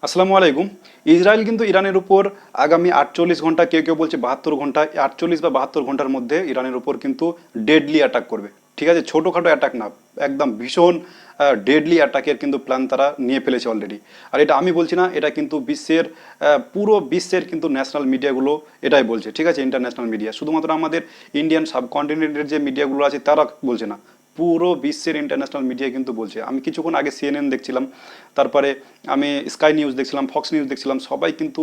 আসসালামু আলাইকুম। ইসরায়েল কিন্তু ইরানের উপর আগামী ৪৮ ঘন্টা, কেউ কেউ বলছে ৭২ ঘন্টা, ৪৮ বা ৭২ ঘন্টার মধ্যে ইরানের উপর কিন্তু ডেডলি অ্যাটাক করবে। ঠিক আছে, ছোটোখাটো অ্যাটাক না, একদম ভীষণ ডেডলি অ্যাটাকের কিন্তু প্ল্যান তারা নিয়ে ফেলেছে অলরেডি। আর এটা আমি বলছি না, এটা কিন্তু বিশ্বের পুরো বিশ্বের কিন্তু ন্যাশনাল মিডিয়াগুলো এটাই বলছে। ঠিক আছে, ইন্টারন্যাশনাল মিডিয়া, শুধুমাত্র আমাদের ইন্ডিয়ান সাবকন্টিনেন্টের যে মিডিয়াগুলো আছে তারা বলছে না, পুরো বিশ্বের ইন্টারন্যাশনাল মিডিয়া কিন্তু বলছে। আমি কিছুক্ষণ আগে সিএনএন দেখছিলাম, তারপরে আমি স্কাই নিউজ দেখছিলাম, ফক্স নিউজ দেখছিলাম, সবাই কিন্তু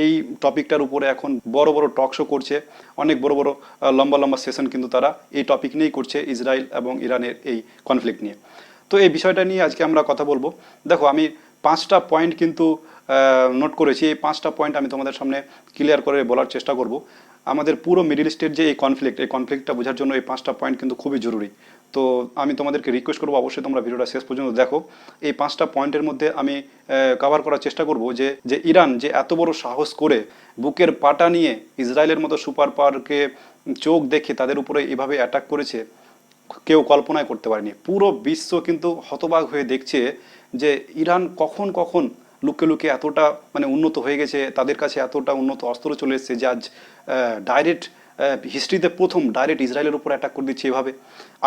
এই টপিকটার উপরে এখন বড় বড় টক শো করছে। অনেক বড় বড় লম্বা লম্বা সেশন কিন্তু তারা এই টপিক নিয়েই করছে, ইসরায়েল এবং ইরানের এই কনফ্লিক্ট নিয়ে। তো এই বিষয়টা নিয়ে আজকে আমরা কথা বলবো। দেখো, আমি 5টা পয়েন্ট কিন্তু নোট করেছি। এই 5টা পয়েন্ট আমি তোমাদের সামনে ক্লিয়ার করে বলার চেষ্টা করব। আমাদের পুরো মিডিল ইস্টের যে এই কনফ্লিক্টটা বোঝার জন্য এই 5টা পয়েন্ট কিন্তু খুবই জরুরি। তো আমি তোমাদেরকে রিকোয়েস্ট করবো, অবশ্যই তোমরা ভিডিওটা শেষ পর্যন্ত দেখো। এই 5টা পয়েন্টের মধ্যে আমি কভার করার চেষ্টা করব যে যে ইরান যে এত বড় সাহস করে বুকের পাটা নিয়ে ইসরায়েলের মতো সুপার পাওয়ারকে চোখ দেখে তাদের উপরে এভাবে অ্যাটাক করেছে, কেউ কল্পনাই করতে পারেনি। পুরো বিশ্ব কিন্তু হতবাক হয়ে দেখছে যে ইরান কখন কখন লুকে লুকে এতটা মানে উন্নত হয়ে গেছে, তাদের কাছে এতটা উন্নত অস্ত্র চলে এসেছে যে আজ ডাইরেক্ট হিস্ট্রিতে প্রথম ডাইরেক্ট ইসরায়েলের উপর অ্যাটাক করে দিচ্ছে এভাবে।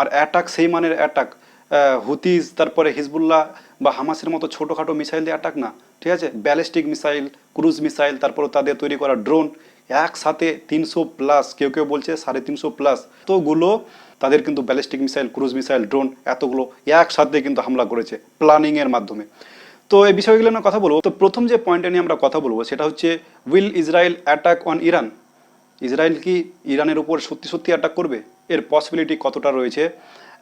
আর অ্যাটাক সেই মানের অ্যাটাক, হুতিজ তারপরে হিজবুল্লাহ বা হামাসের মতো ছোটোখাটো মিসাইল দিয়ে অ্যাটাক না, ঠিক আছে, ব্যালিস্টিক মিসাইল, ক্রুজ মিসাইল, তারপর তাদের তৈরি করা ড্রোন, একসাথে 300+, কেউ কেউ বলছে 350+, তোগুলো তাদের কিন্তু ballistic missile, cruise missile, drone এতগুলো একসাথে কিন্তু হামলা করেছে প্ল্যানিংয়ের মাধ্যমে। তো এই বিষয়গুলো নিয়ে কথা বলবো। তো প্রথম যে পয়েন্টটা নিয়ে আমরা কথা বলবো সেটা হচ্ছে, will Israel attack on Iran? Israel কি ইরানের উপর সত্যি সত্যি অ্যাটাক করবে? এর পসিবিলিটি কতটা রয়েছে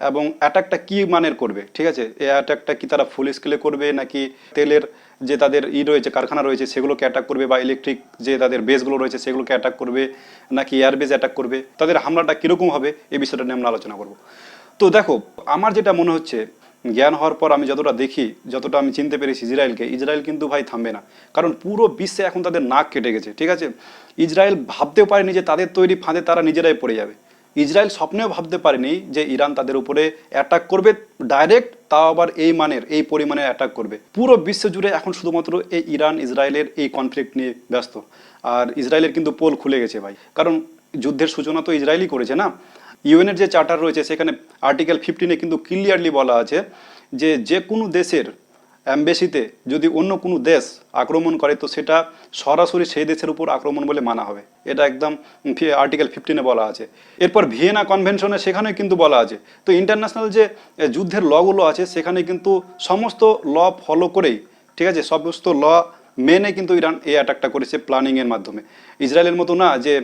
এবং অ্যাটাকটা কি মানের করবে? ঠিক আছে, এই অ্যাটাকটা কি তারা ফুল স্কেলে করবে, নাকি তেলের যে তাদের রয়েছে, কারখানা রয়েছে, সেগুলোকে অ্যাটাক করবে, বা ইলেকট্রিক যে তাদের বেসগুলো রয়েছে সেগুলোকে অ্যাটাক করবে, নাকি এয়ারবেস অ্যাটাক করবে? তাদের হামলাটা কীরকম হবে এই বিষয়টা নিয়ে আমরা আলোচনা করব। তো দেখো, আমার যেটা মনে হচ্ছে, জ্ঞান হওয়ার পর আমি যতটা দেখি, যতটা আমি চিনতে পেরেছি ইসরায়েলকে, ইসরায়েল কিন্তু ভাই থামবে না। কারণ পুরো বিশ্বে এখন তাদের নাক কেটে গেছে। ঠিক আছে, ইসরায়েল ভাবতেও পারেনি যে তাদের তৈরি ফাঁদে তারা নিজেরাই পড়ে যাবে। ইসরায়েল স্বপ্নেও ভাবতে পারেনি যে ইরান তাদের উপরে অ্যাটাক করবে ডাইরেক্ট, তাও আবার এই মানের, এই পরিমাণে অ্যাটাক করবে। পুরো বিশ্ব জুড়ে এখন শুধুমাত্র এই ইরান ইসরায়েলের এই কনফ্লিক্ট নিয়ে ব্যস্ত। আর ইসরায়েলের কিন্তু পোল খুলে গেছে ভাই, কারণ যুদ্ধের সূচনা তো ইসরায়েলই করেছে না। ইউএনের যে চার্টার রয়েছে সেখানে আর্টিকেল 15-এ কিন্তু ক্লিয়ারলি বলা আছে যে যে কোনো দেশের অ্যাম্বাসিতে যদি অন্য কোনো দেশ আক্রমণ করে তো সেটা সরাসরি সেই দেশের উপর আক্রমণ বলে মানা হবে। এটা একদম আর্টিকেল 15-এ বলা আছে। এরপর ভিয়েনা কনভেনশনে সেখানে কিন্তু বলা আছে। তো ইন্টারন্যাশনাল যে যুদ্ধের লগুলো আছে সেখানে কিন্তু সমস্ত ল ফলো করেই, ঠিক আছে, সমস্ত ল মেনে কিন্তু ইরান এই অ্যাটাকটা করেছে প্ল্যানিংয়ের মাধ্যমে। ইসরায়েলের মতো না যে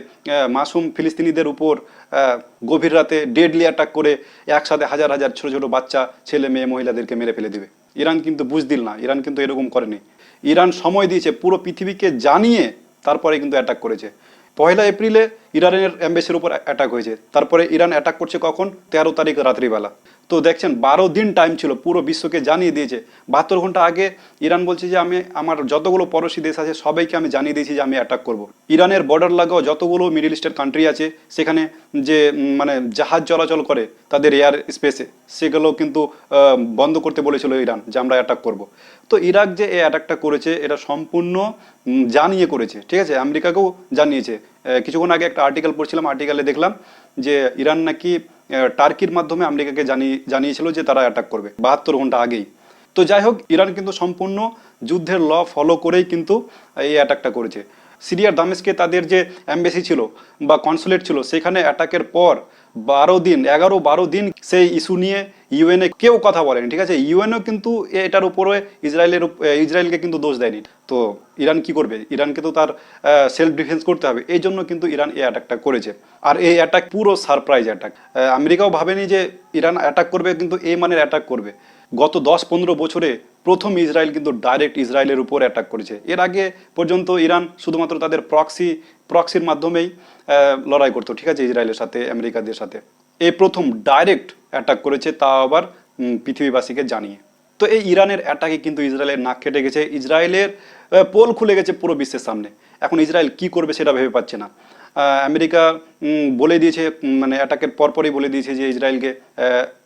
মাসুম ফিলিস্তিনিদের উপর গভীর রাতে ডেডলি অ্যাটাক করে একসাথে হাজার হাজার ছোটো ছোটো বাচ্চা, ছেলে মেয়ে, মহিলাদেরকে মেরে ফেলে দেবে। ইরান কিন্তু বুঝদিল না, ইরান কিন্তু এরকম করেনি। ইরান সময় দিয়েছে, পুরো পৃথিবীকে জানিয়ে তারপরে কিন্তু অ্যাটাক করেছে। 1 এপ্রিলে ইরানের অ্যাম্বাসির উপর অ্যাটাক হয়েছে, তারপরে ইরান অ্যাটাক করছে কখন? 13 তারিখ রাত্রিবেলা। তো দেখছেন 12 দিন টাইম ছিল, পুরো বিশ্বকে জানিয়ে দিয়েছে। 72 ঘন্টা আগে ইরান বলছে যে আমি আমার যতগুলো পড়োশি দেশ আছে সবাইকে আমি জানিয়ে দিয়েছি যে আমি অ্যাটাক করব। ইরানের বর্ডার লাগাও যতগুলো মিডল ইস্টের কান্ট্রি আছে সেখানে যে মানে জাহাজ চলাচল করে তাদের এয়ার স্পেসে, সেগুলো কিন্তু বন্ধ করতে বলেছিল ইরান যে আমরা অ্যাটাক করব। তো ইরাক যে এই অ্যাটাকটা করেছে এটা সম্পূর্ণ জানিয়ে করেছে। ঠিক আছে, আমেরিকাকেও জানিয়েছে। কিছুক্ষণ আগে একটা আর্টিকেল পড়ছিলাম, আর্টিকেলে দেখলাম যে ইরান নাকি টার্কির মাধ্যমে আমেরিকাকে জানিয়েছিল যে তারা অ্যাটাক করবে 72 ঘন্টা আগেই। তো যাই হোক, ইরান কিন্তু সম্পূর্ণ যুদ্ধের ল ফলো করেই কিন্তু এই অ্যাটাকটা করেছে। সিরিয়ার দামেস্কে তাদের যে অ্যাম্বাসি ছিল বা কনসুলেট ছিল, সেখানে অ্যাটাকের পর 12 দিন, 11-12 দিন সেই ইস্যু নিয়ে ইউএনএ কেউ কথা বলেনি। ঠিক আছে, ইউএনও কিন্তু এটার উপরে ইসরায়েলকে কিন্তু দোষ দেয়নি। তো ইরান কি করবে? ইরানকে তো তার সেলফ ডিফেন্স করতে হবে, এই জন্য কিন্তু ইরান এই অ্যাটাকটা করেছে। আর এই অ্যাটাক পুরো সারপ্রাইজ অ্যাটাক। আমেরিকাও ভাবেনি যে ইরান অ্যাটাক করবে, কিন্তু এই মানের অ্যাটাক করবে। গত 10-15 বছরে প্রথম ইসরায়েল কিন্তু ডাইরেক্ট ইসরায়েলের উপর অ্যাটাক করেছে। এর আগে পর্যন্ত ইরান শুধুমাত্র তাদের প্রক্সির মাধ্যমেই লড়াই করতো, ঠিক আছে, ইসরায়েলের সাথে, আমেরিকাদের সাথে। এই প্রথম ডাইরেক্ট অ্যাটাক করেছে, তা আবার পৃথিবীবাসীকে জানিয়ে। তো এই ইরানের অ্যাটাকে কিন্তু ইসরায়েলের নাক কেটে গেছে, ইসরায়েলের পোল খুলে গেছে পুরো বিশ্বের সামনে। এখন ইসরায়েল কি করবে সেটা ভেবে পাচ্ছে না। আমেরিকা বলে দিয়েছে, মানে অ্যাটাকের পরপরই বলে দিয়েছে যে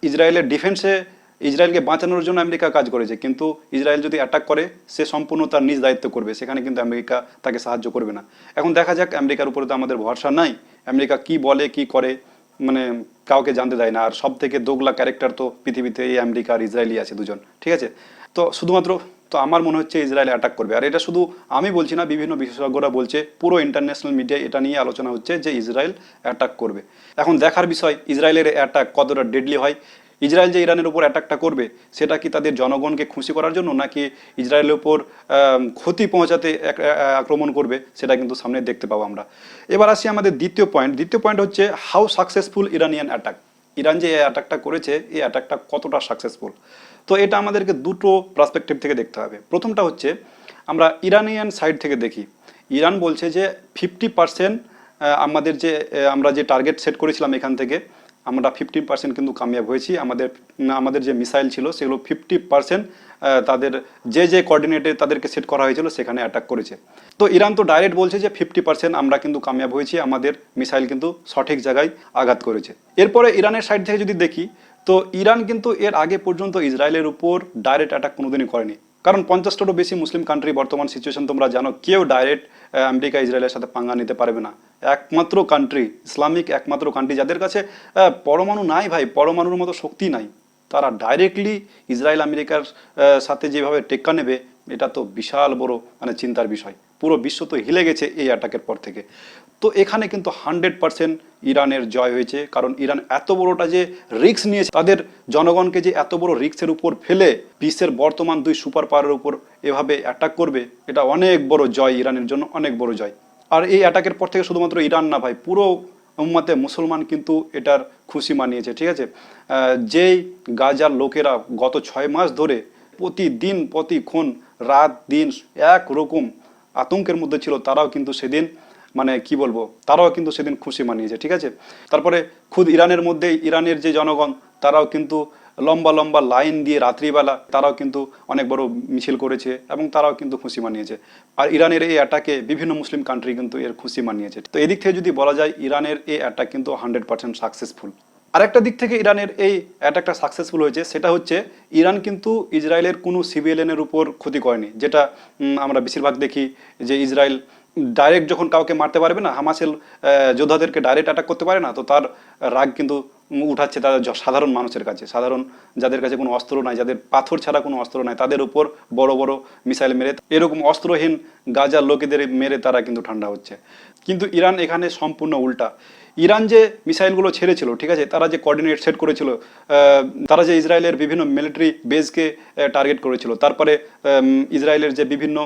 ইসরায়েলের ডিফেন্সে ইসরায়েলকে বাঁচানোর জন্য আমেরিকা কাজ করেছে, কিন্তু ইসরায়েল যদি অ্যাটাক করে সে সম্পূর্ণ তার নিজ দায়িত্ব করবে, সেখানে কিন্তু আমেরিকা তাকে সাহায্য করবে না। এখন দেখা যাক, আমেরিকার উপরে তো আমাদের ভরসা নাই, আমেরিকা কি বলে কি করে, মানে কাউকে জানতে দেয় না। আর সব থেকে দোগলা ক্যারেক্টার তো পৃথিবীতে এই আমেরিকা আর ইসরায়েলই আছে দুজন, ঠিক আছে। তো শুধুমাত্র তো আমার মনে হচ্ছে ইসরায়েল অ্যাটাক করবে। আর এটা শুধু আমি বলছি না, বিভিন্ন বিশেষজ্ঞরা বলছে, পুরো ইন্টারন্যাশনাল মিডিয়ায় এটা নিয়ে আলোচনা হচ্ছে যে ইসরায়েল অ্যাটাক করবে। এখন দেখার বিষয় ইসরায়েলের অ্যাটাক কতটা ডেডলি হয়। ইসরায়েল যে ইরানের উপর অ্যাটাকটা করবে সেটা কি তাদের জনগণকে খুশি করার জন্য, নাকি ইসরায়েলের উপর ক্ষতি পৌঁছাতে আক্রমণ করবে, সেটা কিন্তু সামনে দেখতে পাবো আমরা। এবার আসি আমাদের দ্বিতীয় পয়েন্ট হচ্ছে how successful Iranian attack. Iran যে অ্যাটাকটা করেছে এই অ্যাটাকটা কতটা সাকসেসফুল। তো এটা আমাদেরকে দুটো পার্সপেক্টিভ থেকে দেখতে হবে। প্রথমটা হচ্ছে আমরা ইরানিয়ান সাইড থেকে দেখি। ইরান বলছে যে 50% আমাদের যে আমরা যে টার্গেট সেট করেছিলাম এখান থেকে আমরা 50% কিন্তু কামিয়াব হয়েছি। আমাদের যে মিসাইল ছিল সেগুলো 50% তাদের যে কোঅর্ডিনেটে তাদেরকে সেট করা হয়েছিল সেখানে অ্যাটাক করেছে। তো ইরান তো ডাইরেক্ট বলছে যে 50% আমরা কিন্তু কামিয়াব হয়েছি, আমাদের মিসাইল কিন্তু সঠিক জায়গায় আঘাত করেছে। এরপরে ইরানের সাইড থেকে যদি দেখি, তো ইরান কিন্তু এর আগে পর্যন্ত ইসরায়েলের উপর ডাইরেক্ট অ্যাটাক কোনোদিনই করেনি। কারণ 50টারও বেশি মুসলিম কান্ট্রি, বর্তমান সিচুয়েশন তোমরা জানো, কেউ ডাইরেক্ট আমেরিকা ইসরায়েলের সাথে পাঙ্গা নিতে পারবে না। একমাত্র কান্ট্রি, ইসলামিক একমাত্র কান্ট্রি যাদের কাছে পরমাণু নাই ভাই, পরমাণুর মতো শক্তি নাই, তারা ডাইরেক্টলি ইসরায়েল আমেরিকার সাথে যেভাবে টেক্কা নেবে, এটা তো বিশাল বড় মানে চিন্তার বিষয়। পুরো বিশ্ব তো হিলে গেছে এই অ্যাটাকের পর থেকে। তো এখানে কিন্তু 100% ইরানের জয় হয়েছে, কারণ ইরান এত বড়টা যে রিস্ক নিয়েছে, তাদের জনগণকে যে এত বড় রিস্কের উপর ফেলে বিশ্বের বর্তমান দুই সুপার পাওয়ারের উপর এভাবে অ্যাটাক করবে, এটা অনেক বড় জয় ইরানের জন্য, অনেক বড় জয়। আর এই অ্যাটাকের পর থেকে শুধুমাত্র ইরান না ভাই, পুরো উম্মতে মুসলমান কিন্তু এটার খুশি মানিয়েছে, ঠিক আছে। যেই গাজার লোকেরা গত 6 মাস ধরে প্রতিদিন প্রতিক্ষণ রাত দিন একরকম আতঙ্কের মধ্যে ছিল, তারাও কিন্তু সেদিন মানে কি বলবো, তারাও কিন্তু সেদিন খুশি মানিয়েছে, ঠিক আছে। তারপরে খুদ ইরানের মধ্যেই ইরানের যে জনগণ, তারাও কিন্তু লম্বা লম্বা লাইন দিয়ে রাত্রিবেলা তারাও কিন্তু অনেক বড় মিছিল করেছে এবং তারাও কিন্তু খুশি মানিয়েছে। আর ইরানের এই অ্যাটাকে বিভিন্ন মুসলিম কান্ট্রি কিন্তু এর খুশি মানিয়েছে। তো এদিক থেকে যদি বলা যায় ইরানের এই অ্যাটাক কিন্তু 100% সাকসেসফুল। আরেকটা দিক থেকে ইরানের এই অ্যাটাকটা সাকসেসফুল হয়েছে, সেটা হচ্ছে ইরান কিন্তু ইসরায়েলের কোনো সিভিলিয়ানের উপর ক্ষতি করেনি। যেটা আমরা বেশিরভাগ দেখি যে ইসরায়েল ডাইরেক্ট যখন কাউকে মারতে পারবে না, হামাসের যোদ্ধাদেরকে ডাইরেক্ট অ্যাটাক করতে পারে না, তো তার রাগ কিন্তু উঠাচ্ছে তাদের সাধারণ মানুষের কাছে, সাধারণ যাদের কাছে কোনো অস্ত্র নাই, যাদের পাথর ছাড়া কোনো অস্ত্র নাই, তাদের উপর বড় বড় মিসাইল মেরে, এরকম অস্ত্রহীন গাজার লোকেদের মেরে তারা কিন্তু ঠান্ডা হচ্ছে। কিন্তু ইরান এখানে সম্পূর্ণ উল্টা। ইরান যে মিসাইলগুলো ছেড়েছিল, ঠিক আছে, তারা যে কোঅর্ডিনেট সেট করেছিল, তারা যে ইসরায়েলের বিভিন্ন মিলিটারি বেসকে টার্গেট করেছিল, তারপরে ইসরায়েলের যে বিভিন্ন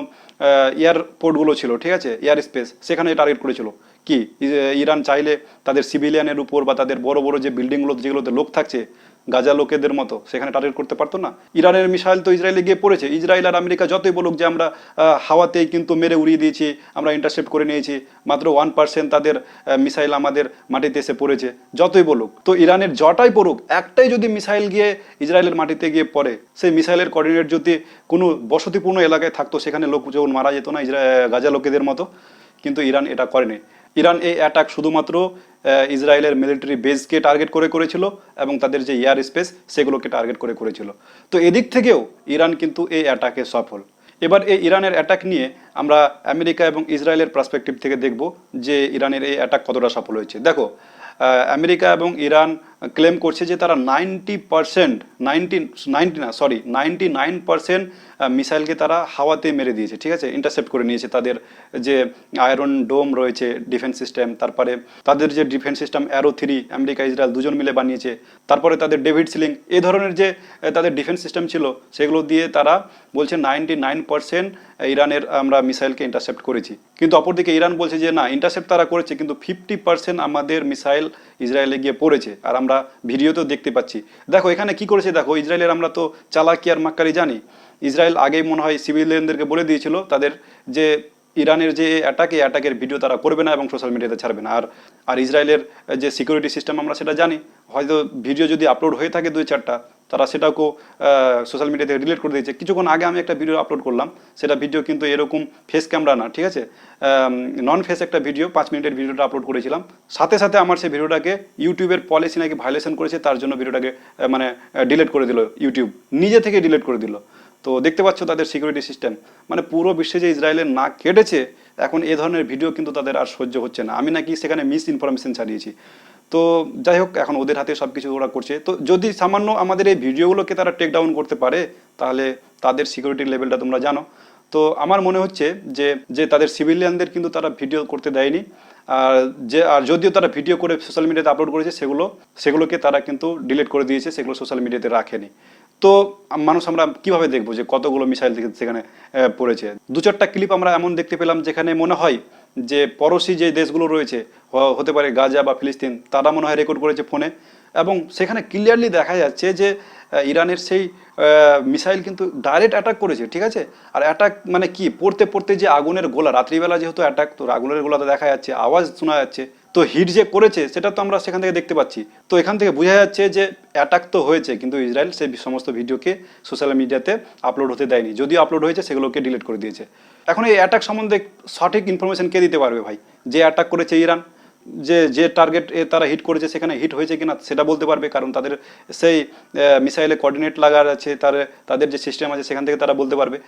এয়ারপোর্টগুলো ছিল, ঠিক আছে, এয়ার স্পেস, সেখানে টার্গেট করেছিল। কি ইরান চাইলে তাদের সিভিলিয়ানের উপর বা তাদের বড় বড় যে বিল্ডিংগুলো যেগুলোতে লোক থাকছে গাজা লোকেদের মতো, সেখানে টার্গেট করতে পারতো না? ইরানের মিসাইল তো ইসরায়েলে গিয়ে পড়েছে। ইসরায়েল আর আমেরিকা যতই বলুক যে আমরা হাওয়াতেই কিন্তু মেরে উড়িয়ে দিয়েছি, আমরা ইন্টারসেপ্ট করে নিয়েছি, মাত্র 1% তাদের মিসাইল আমাদের মাটিতে এসে পড়েছে, যতই বলুক, তো ইরানের যটাই পড়ুক, একটাই যদি মিসাইল গিয়ে ইসরায়েলের মাটিতে গিয়ে পড়ে, সেই মিসাইলের কোঅর্ডিনেট যদি কোনো বসতিপূর্ণ এলাকায় থাকতো, সেখানে লোক যখন মারা যেত না গাজা লোকেদের মতো। কিন্তু ইরান এটা করেনি। ইরান এই অ্যাটাক শুধুমাত্র ইসরায়েলের মিলিটারি বেসকে টার্গেট করে করেছিল এবং তাদের যে এয়ার স্পেস সেগুলোকে টার্গেট করে করেছিল। তো এদিক থেকেও ইরান কিন্তু এই অ্যাটাকে সফল। এবার এই ইরানের অ্যাটাক নিয়ে আমরা আমেরিকা এবং ইসরায়েলের পার্সপেক্টিভ থেকে দেখব যে ইরানের এই অ্যাটাক কতটা সফল হয়েছে। দেখো, আমেরিকা এবং ইরান ক্লেম করছে যে তারা 99% মিসাইলকে তারা হাওয়াতে মেরে দিয়েছে, ঠিক আছে, ইন্টারসেপ্ট করে নিয়েছে। তাদের যে আয়রন ডোম রয়েছে ডিফেন্স সিস্টেম, তারপরে তাদের যে defence system arrow 3 America Israel দুজন মিলে বানিয়েছে, তারপরে তাদের ডেভিড সিলিং, এই ধরনের যে তাদের ডিফেন্স সিস্টেম ছিল, সেগুলো দিয়ে তারা বলছে 99% ইরানের আমরা মিসাইলকে ইন্টারসেপ্ট করেছি। কিন্তু অপরদিকে ইরান বলছে যে না, ইন্টারসেপ্ট তারা করেছে, কিন্তু 50% আমাদের মিসাইল ইসরায়েলে গিয়ে পড়েছে, আর আমরা ভিডিওতেও দেখতে পাচ্ছি। দেখো এখানে কি করেছে, দেখো ইসরায়েলের আমরা তো চালাকি আর মাক্কারি জানি। ইসরায়েল আগেই মনে হয় সিভিলিয়ানদেরকে বলে দিয়েছিল তাদের যে ইরানের যে অ্যাটাকের ভিডিও তারা করবে না এবং সোশ্যাল মিডিয়াতে ছাড়বে না। আর ইসরায়েলের যে সিকিউরিটি সিস্টেম আমরা সেটা জানি, হয়তো ভিডিও যদি আপলোড হয়ে থাকে 2-4টা, তারা সেটাকেও সোশ্যাল মিডিয়াতে ডিলিট করে দিয়েছে। কিছুক্ষণ আগে আমি একটা ভিডিও আপলোড করলাম, সেটা ভিডিও কিন্তু এরকম ফেস ক্যামেরা না, ঠিক আছে, নন ফেস একটা ভিডিও, 5 মিনিটের ভিডিওটা আপলোড করেছিলাম। সাথে সাথে আমার সেই ভিডিওটাকে ইউটিউবের পলিসি নাকি ভায়োলেশন করেছে, তার জন্য ভিডিওটাকে মানে ডিলিট করে দিল, ইউটিউব নিজে থেকে ডিলিট করে দিল। তো দেখতে পাচ্ছ তাদের সিকিউরিটি সিস্টেম, মানে পুরো বিশ্বে যে ইসরায়েলের নাক কেটেছে, এখন এ ধরনের ভিডিও কিন্তু তাদের আর সহ্য হচ্ছে না। আমি নাকি সেখানে মিস ইনফরমেশন ছাড়িয়েছি। তো যাই হোক, এখন ওদের হাতে সব কিছু ওরা করছে। তো যদি সামান্য আমাদের এই ভিডিওগুলোকে তারা টেক ডাউন করতে পারে, তাহলে তাদের সিকিউরিটি লেভেলটা তোমরা জানো। তো আমার মনে হচ্ছে যে যে তাদের সিভিলিয়ানদের কিন্তু তারা ভিডিও করতে দেয়নি। আর যদিও তারা ভিডিও করে সোশ্যাল মিডিয়াতে আপলোড করেছে, সেগুলোকে তারা কিন্তু ডিলিট করে দিয়েছে, সেগুলো সোশ্যাল মিডিয়াতে রাখেনি। তো মানুষ আমরা কিভাবে দেখবো যে কতগুলো মিসাইল সেখানে পড়েছে? 2-4টা ক্লিপ আমরা এমন দেখতে পেলাম যেখানে মনে হয় যে পড়োশি যে দেশগুলো রয়েছে, হতে পারে গাজা বা ফিলিস্তিন, তারা মনে হয় রেকর্ড করেছে ফোনে, এবং সেখানে ক্লিয়ারলি দেখা যাচ্ছে যে ইরানের সেই মিসাইল কিন্তু ডাইরেক্ট অ্যাটাক করেছে, ঠিক আছে। আর অ্যাটাক মানে কি, পড়তে পড়তে যে আগুনের গোলা, রাত্রিবেলা যেহেতু অ্যাটাক, তো আগুনের গোলাতে দেখা যাচ্ছে, আওয়াজ শোনা যাচ্ছে, তো হিট যে করেছে সেটা তো আমরা সেখান থেকে দেখতে পাচ্ছি। তো এখান থেকে বোঝা যাচ্ছে যে অ্যাটাক তো হয়েছে, কিন্তু ইসরায়েল সেই সমস্ত ভিডিওকে সোশ্যাল মিডিয়াতে আপলোড হতে দেয়নি। যদিও আপলোড হয়েছে, সেগুলোকে ডিলিট করে দিয়েছে। এখন এই অ্যাটাক সম্বন্ধে সঠিক ইনফরমেশন কে দিতে পারবে ভাই? যে অ্যাটাক করেছে ইরান, যে টার্গেট তারা হিট করেছে সেখানে হিট হয়েছে কিনা সেটা বলতে পারবে, কারণ তাদের সেই মিসাইলে কোঅর্ডিনেট লাগার আছে, তাদের যে সিস্টেম আছে সেখান থেকে তারা বলতে পারবে।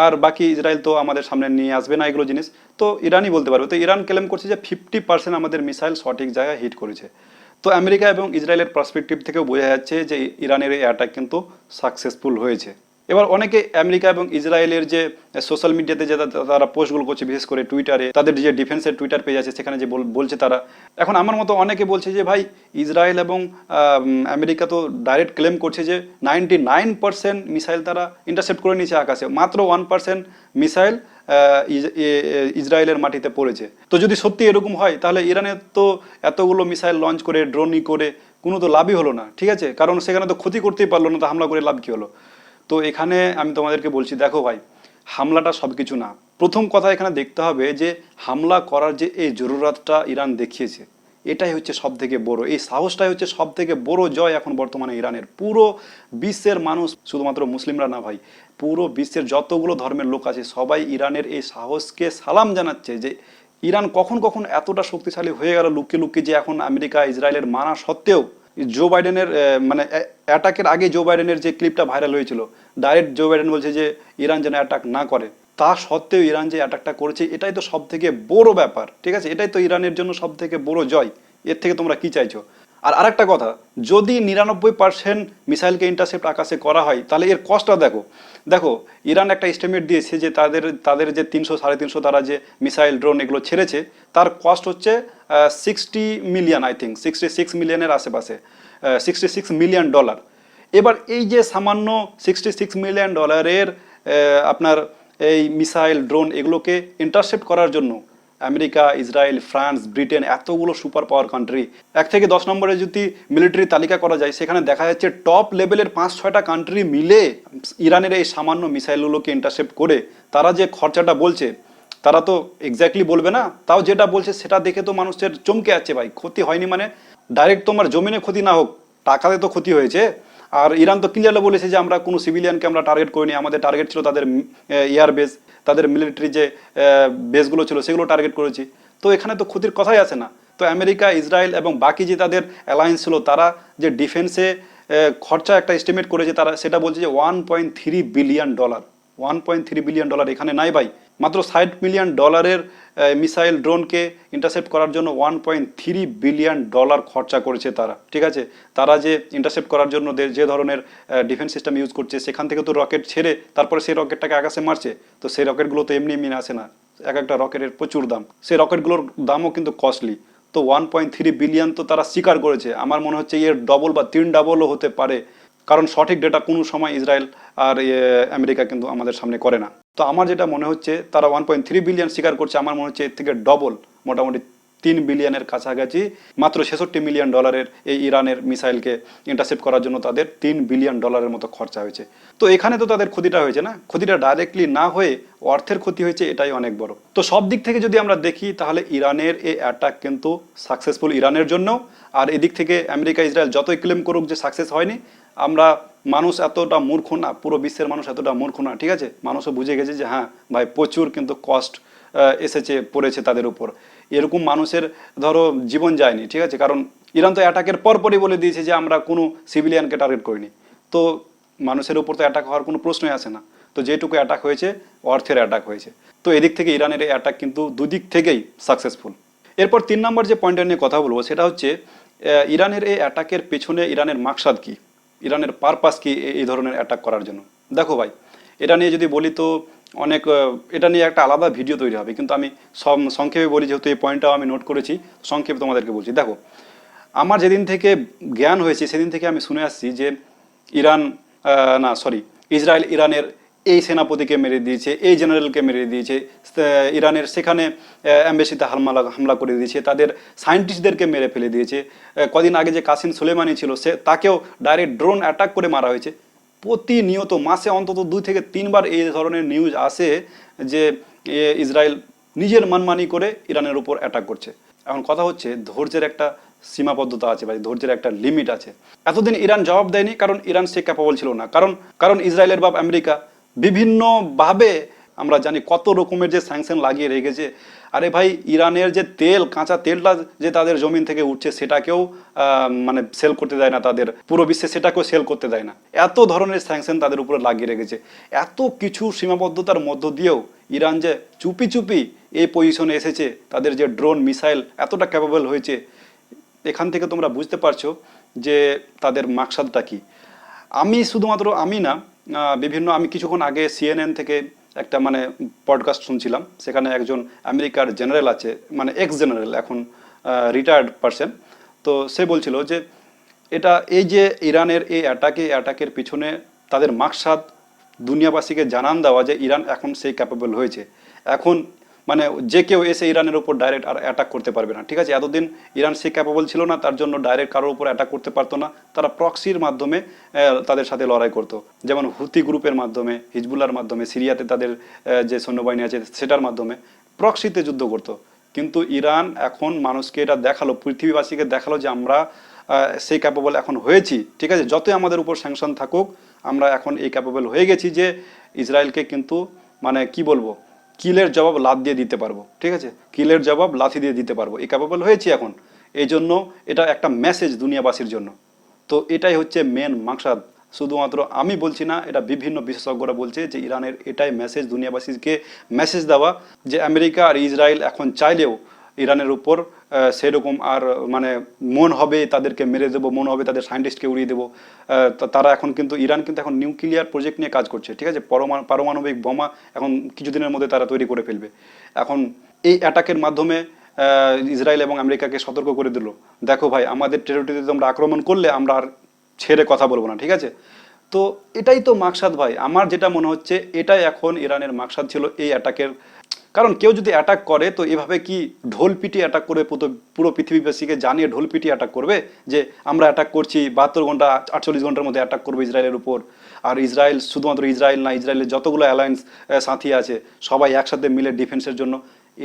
আর বাকি ইসরায়েল তো আমাদের সামনে নিয়ে আসবে না এগুলো জিনিস, তো ইরানই বলতে পারবে। তো ইরান ক্লেম করছে যে 50% আমাদের মিসাইল সঠিক জায়গায় হিট করেছে। তো আমেরিকা এবং ইসরায়েলের পার্সপেক্টিভ থেকেও বোঝা যাচ্ছে যে ইরানের এই অ্যাটাক কিন্তু সাকসেসফুল হয়েছে। এবার অনেকে আমেরিকা এবং ইসরায়েলের যে সোশ্যাল মিডিয়াতে যে তারা পোস্টগুলো করছে, বিশেষ করে টুইটারে, তাদের যে ডিফেন্সের টুইটার পেজ আছে সেখানে যে বলছে তারা, এখন আমার মতো অনেকে বলছে যে ভাই, ইসরায়েল এবং আমেরিকা তো ডাইরেক্ট ক্লেম করছে যে 99% মিসাইল তারা ইন্টারসেপ্ট করে নিয়েছে আকাশে, মাত্র 1% মিসাইল ইসরায়েলের মাটিতে পড়েছে। তো যদি সত্যি এরকম হয়, তাহলে ইরানের তো এতগুলো মিসাইল লঞ্চ করে, ড্রোনই করে কোনো তো লাভই হলো না, ঠিক আছে, কারণ সেখানে তো ক্ষতি করতেই পারলো না, তো হামলা করে লাভ কী হলো? তো এখানে আমি তোমাদেরকে বলছি, দেখো ভাই, হামলাটা সব কিছু না। প্রথম কথা এখানে দেখতে হবে যে হামলা করার যে এই জরুরতটা ইরান দেখিয়েছে, এটাই হচ্ছে সব থেকে বড়, এই সাহসটাই হচ্ছে সব থেকে বড় জয় এখন বর্তমানে ইরানের। পুরো বিশ্বের মানুষ, শুধুমাত্র মুসলিমরা না ভাই, পুরো বিশ্বের যতগুলো ধর্মের লোক আছে, সবাই ইরানের এই সাহসকে সালাম জানাচ্ছে। যে ইরান কখন কখন এতটা শক্তিশালী হয়ে গেল লুকিয়ে লুকিয়ে, যে এখন আমেরিকা ইসরায়েলের মানা সত্ত্বেও জো বাইডেনের মানে অ্যাটাকের আগে জো বাইডেনের যে ক্লিপটা ভাইরাল হয়েছিল, ডাইরেক্ট জো বাইডেন বলছে যে ইরান যেন অ্যাটাক না করে, তা সত্ত্বেও ইরান যে অ্যাটাকটা করেছে, এটাই তো সব থেকে বড় ব্যাপার, ঠিক আছে, এটাই তো ইরানের জন্য সব থেকে বড় জয়। এর থেকে তোমরা কি চাইছো? আর আরেকটা কথা, যদি 99% মিসাইলকে ইন্টারসেপ্ট আকাশে করা হয়, তাহলে এর কস্টটা দেখো। দেখো, ইরান একটা এস্টিমেট দিয়েছে যে তাদের যে 300-350 তারা যে মিসাইল ড্রোন এগুলো ছেড়েছে, তার কস্ট হচ্ছে 60 মিলিয়ন, আই থিঙ্ক 66 মিলিয়নের আশেপাশে, $66 মিলিয়ন। এবার এই যে সামান্য $66 মিলিয়ন আপনার এই মিসাইল ড্রোন এগুলোকে ইন্টারসেপ্ট করার জন্য আমেরিকা, ইসরায়েল, ফ্রান্স, ব্রিটেন, এতগুলো সুপার পাওয়ার কান্ট্রি, 1 থেকে 10 নম্বরে যদি মিলিটারি তালিকা করা যায়, সেখানে দেখা যাচ্ছে টপ লেভেলের 5-6টা কান্ট্রি মিলে ইরানের এই সামান্য মিসাইলগুলোকে ইন্টারসেপ্ট করে তারা যে খরচাটা বলছে, তারা তো এক্স্যাক্টলি বলবে না, তাও যেটা বলছে সেটা দেখে তো মানুষের চমকে যাচ্ছে ভাই। ক্ষতি হয়নি মানে ডাইরেক্ট তোমার জমিনে ক্ষতি না হোক, টাকাতে তো ক্ষতি হয়েছে। আর ইরান তো ক্লিয়ারলি বলেছে যে আমরা কোনো সিভিলিয়ানকে আমরা টার্গেট করিনি, আমাদের টার্গেট ছিল তাদের এয়ার বেস, তাদের মিলিটারি যে বেসগুলো ছিল সেগুলো টার্গেট করেছি। তো এখানে তো ক্ষতির কথাই আসে না। তো আমেরিকা, ইসরায়েল এবং বাকি যে তাদের অ্যালায়েন্স ছিল, তারা যে ডিফেন্সে খরচা একটা এস্টিমেট করেছে, তারা সেটা বলছে যে $1.3 বিলিয়ন। $1.3 বিলিয়ন এখানে নাই ভাই। মাত্র $60 মিলিয়ন মিসাইল ড্রোনকে ইন্টারসেপ্ট করার জন্য $1.3 বিলিয়ন খরচা করেছে তারা, ঠিক আছে। তারা যে ইন্টারসেপ্ট করার জন্য যে ধরনের ডিফেন্স সিস্টেম ইউজ করছে, সেখান থেকে তো রকেট ছেড়ে তারপরে সেই রকেটটাকে আকাশে মারছে। তো সেই রকেটগুলো তো এমনি এমনি আসে না, এক একটা রকেটের প্রচুর দাম, সেই রকেটগুলোর দামও কিন্তু কস্টলি। তো 1.3 বিলিয়ন তো তারা স্বীকার করেছে, আমার মনে হচ্ছে এর ডবল বা 3 ডাবলও হতে পারে, কারণ সঠিক ডেটা কোনো সময় ইসরায়েল আর আমেরিকা কিন্তু আমাদের সামনে করে না। তো আমার যেটা মনে হচ্ছে, তারা 1.3 বিলিয়ন স্বীকার করছে, আমার মনে হচ্ছে এর থেকে ডবল, মোটামুটি 3 বিলিয়নের কাছাকাছি, মাত্র $66 মিলিয়ন এই ইরানের মিসাইলকে ইন্টারসেপ্ট করার জন্য তাদের $3 বিলিয়ন মতো খরচা হয়েছে। তো এখানে তো তাদের ক্ষতিটা হয়েছে না, ক্ষতিটা ডাইরেক্টলি না হয়ে অর্থের ক্ষতি হয়েছে, এটাই অনেক বড়। তো সব দিক থেকে যদি আমরা দেখি, তাহলে ইরানের এই অ্যাটাক কিন্তু সাকসেসফুল ইরানের জন্য। আর এদিক থেকে আমেরিকা, ইসরায়েল যতই ক্লেম করুক যে সাকসেস হয়নি, আমরা মানুষ এতটা মূর্খ না, পুরো বিশ্বের মানুষ এতটা মূর্খ না, ঠিক আছে, মানুষও বুঝে গেছে যে হ্যাঁ ভাই প্রচুর কিন্তু কষ্ট এসেছে পড়েছে তাদের উপর। এরকম মানুষের ধরো জীবন যায়নি, ঠিক আছে, কারণ ইরান তো অ্যাটাকের পরপরই বলে দিয়েছে যে আমরা কোনো সিভিলিয়ানকে টার্গেট করিনি। তো মানুষের উপর তো অ্যাটাক হওয়ার কোনো প্রশ্নই আসে না। তো যেটুকু অ্যাটাক হয়েছে অর্থের অ্যাটাক হয়েছে। তো এদিক থেকে ইরানের এই অ্যাটাক কিন্তু দুদিক থেকেই সাকসেসফুল। এরপর 3 নম্বর যে পয়েন্টটা নিয়ে কথা বলবো সেটা হচ্ছে ইরানের এই অ্যাটাকের পেছনে ইরানের মাকসাদ কি, ইরানের পারপাস কি এই ধরনের অ্যাটাক করার জন্য। দেখো ভাই, এটা নিয়ে যদি বলি তো অনেক এটা নিয়ে একটা আলাদা ভিডিও তৈরি হবে, কিন্তু আমি সংক্ষেপে বলি, যেহেতু এই পয়েন্টটাও আমি নোট করেছি, সংক্ষেপে তোমাদেরকে বলছি। দেখো, আমার যেদিন থেকে জ্ঞান হয়েছে সেদিন থেকে আমি শুনে আসছি যে ইরান না সরি ইসরায়েল ইরানের এই সেনাপতিকে মেরে দিয়েছে, এই জেনারেলকে মেরে দিয়েছে, ইরানের সেখানে অ্যাম্বাসিতে হামলা করে দিয়েছে, তাদের সায়েন্টিস্টদেরকে মেরে ফেলে দিয়েছে। কদিন আগে যে কাসিম সুলেমানি ছিল সে তাকেও ডাইরেক্ট ড্রোন অ্যাটাক করে মারা হয়েছে। প্রতিনিয়ত মাসে অন্তত 2 থেকে 3 বার এই ধরনের নিউজ আসে যে ইসরায়েল নিজের মানমানি করে ইরানের উপর অ্যাটাক করছে। এখন কথা হচ্ছে ধৈর্যের একটা সীমাবদ্ধতা আছে ভাই, ধৈর্যের একটা লিমিট আছে। এতদিন ইরান জবাব দেয়নি কারণ ইরান সে ক্যাপাবল ছিল না, কারণ কারণ ইসরায়েলের বাপ আমেরিকা বিভিন্নভাবে আমরা জানি কত রকমের যে স্যাংশন লাগিয়ে রেখেছে। আরে ভাই, ইরানের যে তেল, কাঁচা তেলটা যে তাদের জমিন থেকে উঠছে সেটাকেও মানে সেল করতে দেয় না, তাদের পুরো বিশ্বে সেটাকেও সেল করতে দেয় না। এত ধরনের স্যাংশন তাদের উপরে লাগিয়ে রেখেছে। এত কিছু সীমাবদ্ধতার মধ্য দিয়েও ইরান যে চুপি চুপি এই পজিশনে এসেছে, তাদের যে ড্রোন মিসাইল এতটা ক্যাপাবল হয়েছে, এখান থেকে তোমরা বুঝতে পারছো যে তাদের মাকসাদটা কি। আমি শুধুমাত্র আমি না, আমি কিছুক্ষণ আগে সিএনএন থেকে একটা মানে পডকাস্ট শুনছিলাম, সেখানে একজন আমেরিকার জেনারেল আছে, মানে এক্স জেনারেল, এখন রিটায়ার্ড পারসন। তো সে বলছিল যে এই যে ইরানের এই অ্যাটাকের পিছনে তাদের মাকসাদ দুনিয়াবাসীকে জানান দেওয়া যে ইরান এখন সেই ক্যাপেবল হয়েছে। এখন মানে যে কেউ এসে ইরানের উপর ডাইরেক্ট আর অ্যাটাক করতে পারবে না, ঠিক আছে। এতদিন ইরান সে ক্যাপেবল ছিল না, তার জন্য ডাইরেক্ট কারোর উপর অ্যাটাক করতে পারতো না, তারা প্রক্সির মাধ্যমে তাদের সাথে লড়াই করতো, যেমন হুতি গ্রুপের মাধ্যমে, হিজবুল্লার মাধ্যমে, সিরিয়াতে তাদের যে সৈন্যবাহিনী আছে সেটার মাধ্যমে প্রক্সিতে যুদ্ধ করতো। কিন্তু ইরান এখন মানুষকে এটা দেখালো, পৃথিবীবাসীকে দেখালো যে আমরা সেই ক্যাপেবল এখন হয়েছি, ঠিক আছে। যতই আমাদের উপর স্যাংশন থাকুক, আমরা এখন এই ক্যাপেবল হয়ে গেছি যে ইসরায়েলকে কিন্তু মানে কি বলবো, কিলের জবাব লাথ দিয়ে দিতে পারবো, ঠিক আছে, কিলের জবাব লাথি দিয়ে দিতে পারবো, এই ক্যাপেবল হয়েছি এখন। এই জন্য এটা একটা মেসেজ দুনিয়াবাসীর জন্য। তো এটাই হচ্ছে মেন মাকসাদ। শুধুমাত্র আমি বলছি না, এটা বিভিন্ন বিশেষজ্ঞরা বলছে যে ইরানের এটাই মেসেজ, দুনিয়াবাসীকে মেসেজ দেওয়া যে আমেরিকা আর ইসরায়েল এখন চাইলেও ইরানের উপর সেরকম আর মানে মন হবে তাদেরকে মেরে দেবো, মন হবে তাদের সায়েন্টিস্টকে উড়িয়ে দেবো। তারা এখন কিন্তু ইরান কিন্তু এখন নিউক্লিয়ার প্রজেক্ট নিয়ে কাজ করছে, ঠিক আছে, পারমাণবিক বোমা এখন কিছুদিনের মধ্যে তারা তৈরি করে ফেলবে। এখন এই অ্যাটাকের মাধ্যমে ইসরায়েল এবং আমেরিকাকে সতর্ক করে দিল, দেখো ভাই, আমাদের টেরিটরিতে তোমরা আক্রমণ করলে আমরা আর ছেড়ে কথা বলবো না, ঠিক আছে। তো এটাই তো মাকসাদ ভাই, আমার যেটা মনে হচ্ছে এটাই এখন ইরানের মাকসাদ ছিল এই অ্যাটাকের। কারণ কেউ যদি অ্যাটাক করে তো এভাবে কি ঢোল পিটি অ্যাটাক করে পুরো পৃথিবীবাসীকে জানিয়ে ঢোল পিটি অ্যাটাক করবে যে আমরা অ্যাটাক করছি, 72 ঘন্টা 48 ঘন্টার মধ্যে অ্যাটাক করবে ইসরায়েলের উপর। আর ইসরায়েল শুধুমাত্র ইসরায়েল না, ইসরায়েলের যতগুলো অ্যালায়েন্স সাথী আছে সবাই একসাথে মিলে ডিফেন্সের জন্য।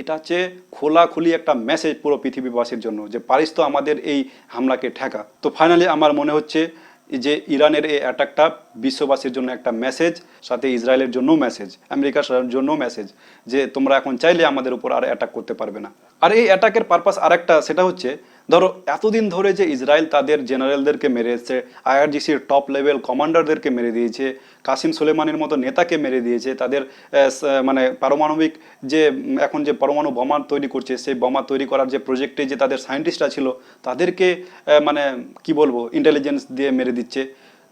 এটা হচ্ছে খোলাখুলি একটা মেসেজ পুরো পৃথিবীবাসীর জন্য যে পারিস তো আমাদের এই হামলাকে ঠেকা। তো ফাইনালি আমার মনে হচ্ছে যে ইরানের এই অ্যাটাকটা বিশ্ববাসীর জন্য একটা মেসেজ, সাথে ইসরায়েলের জন্য মেসেজ, আমেরিকার জন্য মেসেজ, যে তোমরা এখন চাইলে আমাদের উপর আর অ্যাটাক করতে পারবে না। আর এই অ্যাটাকের পারপাস আরেকটা, সেটা হচ্ছে ধরো এতদিন ধরে যে ইসরায়েল তাদের জেনারেলদেরকে মেরে এসছে, আইআরজিসির টপ লেভেল কমান্ডারদেরকে মেরে দিয়েছে, কাসিম সুলেমানির মতো নেতাকে মেরে দিয়েছে, তাদের মানে পারমাণবিক যে এখন যে পরমাণু বোমা তৈরি করছে সেই বোমা তৈরি করার যে প্রজেক্টে যে তাদের সায়েন্টিস্টরা ছিল তাদেরকে মানে কি বলবো ইন্টেলিজেন্স দিয়ে মেরে দিচ্ছে।